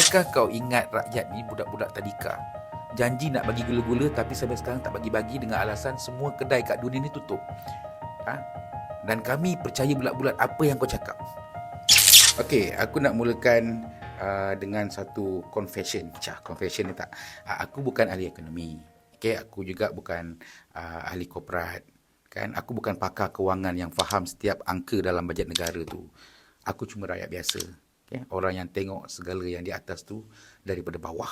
Adakah kau ingat rakyat ni budak-budak tadika? Janji nak bagi gula-gula tapi sampai sekarang tak bagi-bagi dengan alasan semua kedai kat dunia ni tutup. Dan kami percaya bulat-bulat apa yang kau cakap. Okey, aku nak mulakan dengan satu confession. Confession ni tak. Aku bukan ahli ekonomi. Okey, aku juga bukan ahli korporat. Kan? Aku bukan pakar kewangan yang faham setiap angka dalam bajet negara tu. Aku cuma rakyat biasa. Okay? Orang yang tengok segala yang di atas tu daripada bawah.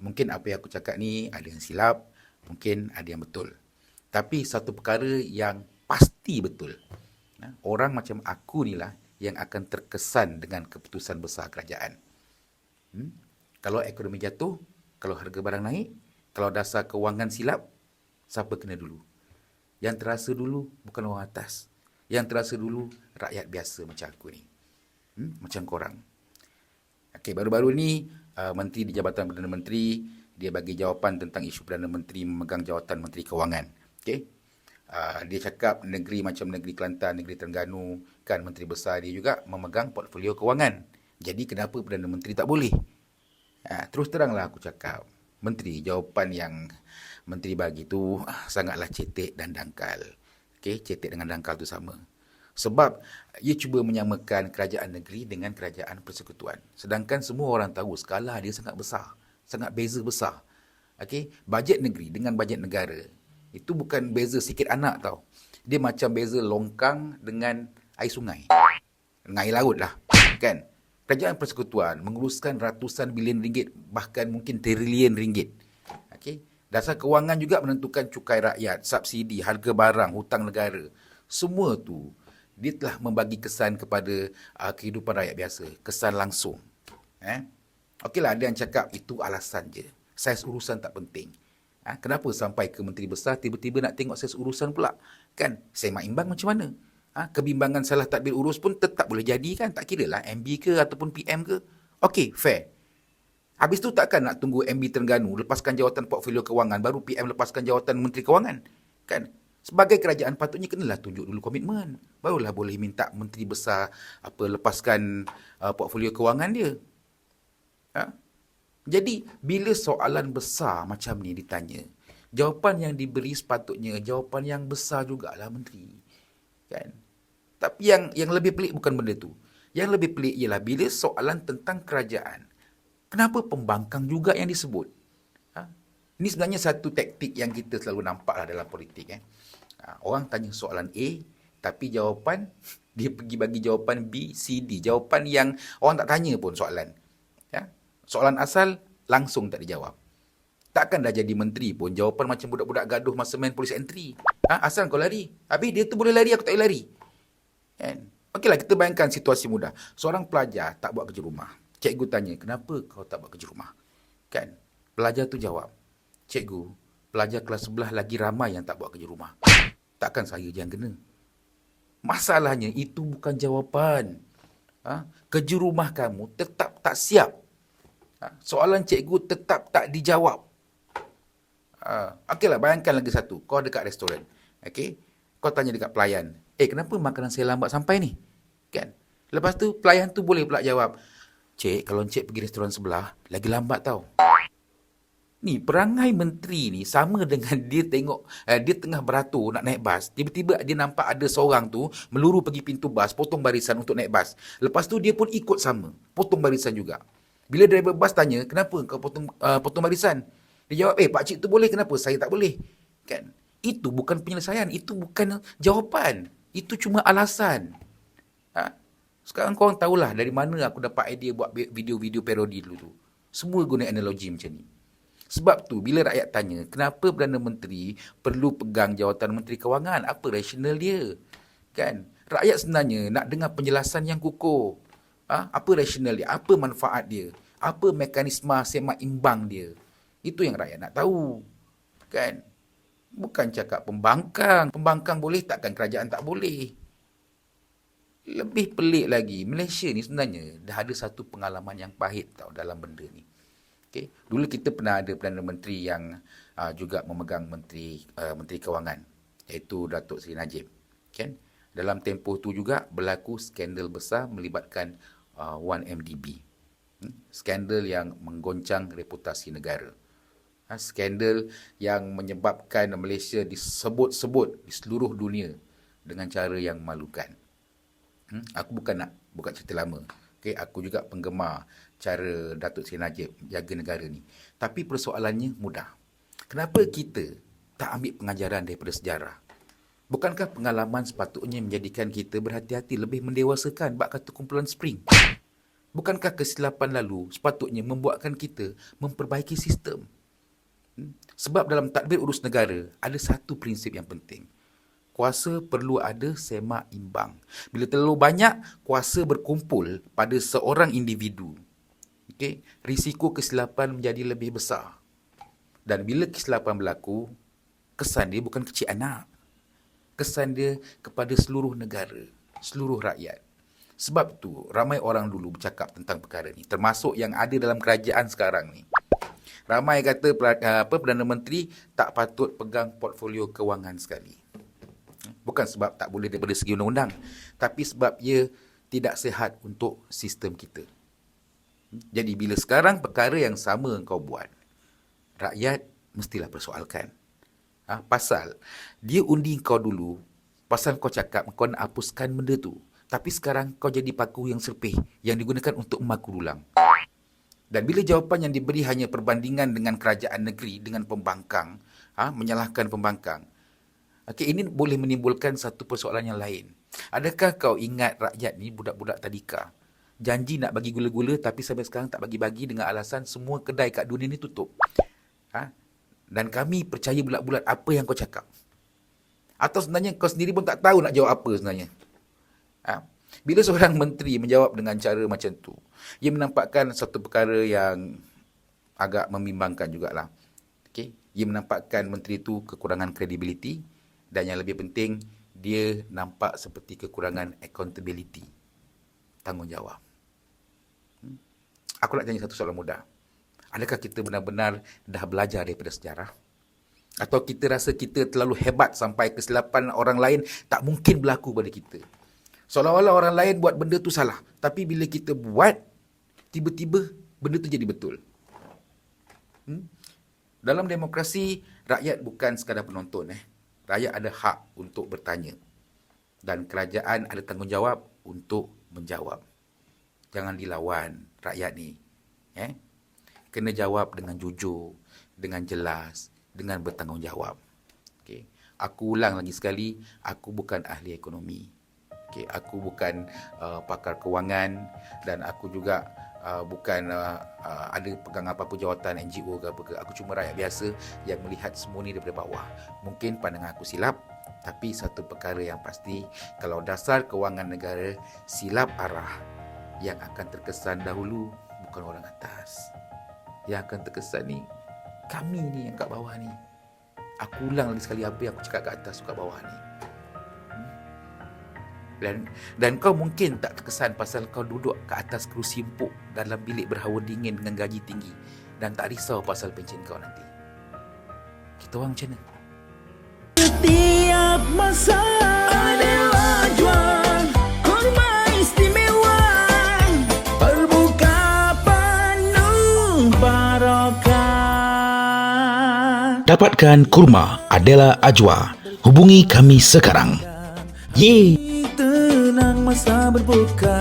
Mungkin apa yang aku cakap ni ada yang silap, mungkin ada yang betul. Tapi satu perkara yang pasti betul. Orang macam aku ni lah yang akan terkesan dengan keputusan besar kerajaan. Kalau ekonomi jatuh, kalau harga barang naik, kalau dasar kewangan silap, siapa kena dulu? Yang terasa dulu bukan orang atas. Yang terasa dulu rakyat biasa macam aku ni. Macam korang. Okey, baru-baru ni Menteri di Jabatan Perdana Menteri dia bagi jawapan tentang isu Perdana Menteri memegang jawatan Menteri Kewangan. Okey. Dia cakap negeri macam negeri Kelantan, negeri Terengganu, kan menteri besar dia juga memegang portfolio kewangan. Jadi kenapa Perdana Menteri tak boleh? Terus teranglah aku cakap, Menteri, jawapan yang Menteri bagi tu sangatlah cetek dan dangkal. Okey, cetek dengan dangkal tu sama. Sebab ia cuba menyamakan kerajaan negeri dengan kerajaan persekutuan. Sedangkan semua orang tahu skala dia sangat besar. Sangat beza besar. Okey, bajet negeri dengan bajet negara. Itu bukan beza sikit anak tau. Dia macam beza longkang dengan air sungai. Dengan air laut lah. Kan? Kerajaan persekutuan menguruskan ratusan bilion ringgit, bahkan mungkin trilion ringgit. Okey, dasar kewangan juga menentukan cukai rakyat, subsidi, harga barang, hutang negara. Semua tu dia telah membagi kesan kepada kehidupan rakyat biasa. Kesan langsung. Okeylah, ada yang cakap itu alasan je. Saiz urusan tak penting. Kenapa sampai ke Menteri Besar tiba-tiba nak tengok saiz urusan pula? Kan, seimbang imbang macam mana? Kebimbangan salah tadbir urus pun tetap boleh jadi kan? Tak kira lah MB ke ataupun PM ke. Okey, fair. Habis tu takkan nak tunggu MB Terengganu lepaskan jawatan portfolio kewangan, baru PM lepaskan jawatan Menteri Kewangan? Kan? Sebagai kerajaan patutnya kenalah tunjuk dulu komitmen. Barulah boleh minta menteri besar lepaskan portfolio kewangan dia. Jadi bila soalan besar macam ni ditanya, jawapan yang diberi sepatutnya jawapan yang besar jugalah menteri. Kan? Tapi yang lebih pelik bukan benda tu. Yang lebih pelik ialah bila soalan tentang kerajaan, kenapa pembangkang juga yang disebut? Ini sebenarnya satu taktik yang kita selalu nampaklah dalam politik. Orang tanya soalan A, tapi jawapan, dia pergi bagi jawapan B, C, D. Jawapan yang orang tak tanya pun soalan. Soalan asal, langsung tak dijawab. Takkan dah jadi menteri pun, jawapan macam budak-budak gaduh masa main polis entry. Asal kau lari? Habis dia tu boleh lari, aku tak boleh lari. Kan? Okeylah, kita bayangkan situasi mudah. Seorang pelajar tak buat kerja rumah. Cikgu tanya, kenapa kau tak buat kerja rumah? Kan? Pelajar tu jawab, cikgu, pelajar kelas sebelah lagi ramai yang tak buat kerja rumah. Takkan saya je yang kena. Masalahnya itu bukan jawapan. Kerja rumah kamu tetap tak siap. Soalan cikgu tetap tak dijawab. Okeylah, bayangkan lagi satu. Kau dekat restoran. Okey? Kau tanya dekat pelayan, kenapa makanan saya lambat sampai ni? Kan? Lepas tu pelayan tu boleh pula jawab, cik, kalau cik pergi restoran sebelah lagi lambat tau. Ni perangai menteri ni sama dengan dia tengok dia tengah beratur nak naik bas, tiba-tiba dia nampak ada seorang tu meluru pergi pintu bas, potong barisan untuk naik bas. Lepas tu dia pun ikut sama, potong barisan juga. Bila driver bas tanya, kenapa kau potong barisan? Dia jawab, pak cik tu boleh, kenapa saya tak boleh? Kan? Itu bukan penyelesaian, itu bukan jawapan. Itu cuma alasan. Sekarang korang tahulah dari mana aku dapat idea buat video-video parodi dulu tu. Semua guna analogi macam ni. Sebab tu bila rakyat tanya, kenapa Perdana Menteri perlu pegang jawatan Menteri Kewangan? Apa rasional dia? Kan? Rakyat sebenarnya nak dengar penjelasan yang kukuh. Apa rasional dia? Apa manfaat dia? Apa mekanisme semak imbang dia? Itu yang rakyat nak tahu. Kan? Bukan cakap pembangkang. Pembangkang boleh, takkan kerajaan tak boleh. Lebih pelik lagi, Malaysia ni sebenarnya dah ada satu pengalaman yang pahit tau dalam benda ni. Okay. Dulu kita pernah ada Perdana Menteri yang juga memegang Menteri Kewangan, iaitu Datuk Seri Najib. Kan? Dalam tempoh tu juga berlaku skandal besar melibatkan 1MDB. Skandal yang menggoncang reputasi negara. Skandal yang menyebabkan Malaysia disebut-sebut di seluruh dunia dengan cara yang memalukan. Aku bukan cerita lama. Okay, aku juga penggemar cara Datuk Seri Najib jaga negara ni. Tapi persoalannya mudah. Kenapa kita tak ambil pengajaran daripada sejarah? Bukankah pengalaman sepatutnya menjadikan kita berhati-hati, lebih mendewasakan bab kata kumpulan Spring? Bukankah kesilapan lalu sepatutnya membuatkan kita memperbaiki sistem? Sebab dalam tadbir urus negara, ada satu prinsip yang penting. Kuasa perlu ada semak imbang. Bila terlalu banyak kuasa berkumpul pada seorang individu, risiko kesilapan menjadi lebih besar. Dan bila kesilapan berlaku, kesan dia bukan kecil anak. Kesan dia kepada seluruh negara, seluruh rakyat. Sebab tu ramai orang dulu bercakap tentang perkara ni, termasuk yang ada dalam kerajaan sekarang ni. Ramai kata Perdana Menteri tak patut pegang portfolio kewangan sekali. Bukan sebab tak boleh daripada segi undang-undang, tapi sebab ia tidak sihat untuk sistem kita. Jadi bila sekarang perkara yang sama kau buat, rakyat mestilah persoalkan. Pasal dia undi kau dulu, pasal kau cakap kau nak hapuskan benda tu. Tapi sekarang kau jadi paku yang serpih yang digunakan untuk memakul ulang. Dan bila jawapan yang diberi hanya perbandingan dengan kerajaan negeri, dengan pembangkang, menyalahkan pembangkang, ini boleh menimbulkan satu persoalan yang lain. Adakah kau ingat rakyat ni budak-budak tadika? Janji nak bagi gula-gula tapi sampai sekarang tak bagi-bagi dengan alasan semua kedai kat dunia ni tutup. Dan kami percaya bulat-bulat apa yang kau cakap. Atau sebenarnya kau sendiri pun tak tahu nak jawab apa sebenarnya. Bila seorang menteri menjawab dengan cara macam tu, ia menampakkan satu perkara yang agak membimbangkan jugalah. Ia menampakkan menteri tu kekurangan kredibiliti dan yang lebih penting, dia nampak seperti kekurangan accountability, tanggungjawab. Aku nak tanya satu soalan mudah. Adakah kita benar-benar dah belajar daripada sejarah? Atau kita rasa kita terlalu hebat sampai kesilapan orang lain tak mungkin berlaku pada kita? Seolah-olah orang lain buat benda tu salah. Tapi bila kita buat, tiba-tiba benda tu jadi betul. Dalam demokrasi, rakyat bukan sekadar penonton. Rakyat ada hak untuk bertanya. Dan kerajaan ada tanggungjawab untuk menjawab. Jangan dilawan rakyat ni. Kena jawab dengan jujur, dengan jelas, dengan bertanggungjawab. Aku ulang lagi sekali, aku bukan ahli ekonomi. Aku bukan pakar kewangan dan aku juga bukan ada pegang apa-apa jawatan NGO ke apa ke. Aku cuma rakyat biasa yang melihat semua ni daripada bawah. Mungkin pandangan aku silap, tapi satu perkara yang pasti, kalau dasar kewangan negara silap arah, yang akan terkesan dahulu bukan orang atas. Yang akan terkesan ni kami ni yang kat bawah ni. Aku ulang lagi sekali apa yang aku cakap kat atas kat bawah ni. Dan kau mungkin tak terkesan pasal kau duduk ke atas kerusi empuk dalam bilik berhawa dingin dengan gaji tinggi dan tak risau pasal pencen kau nanti. Kita orang macam mana? Setiap masa adalah jual kurma istimewa, berbuka penuh barokah. Dapatkan kurma Adela Ajwa. Hubungi kami sekarang. Tenang masa berbuka.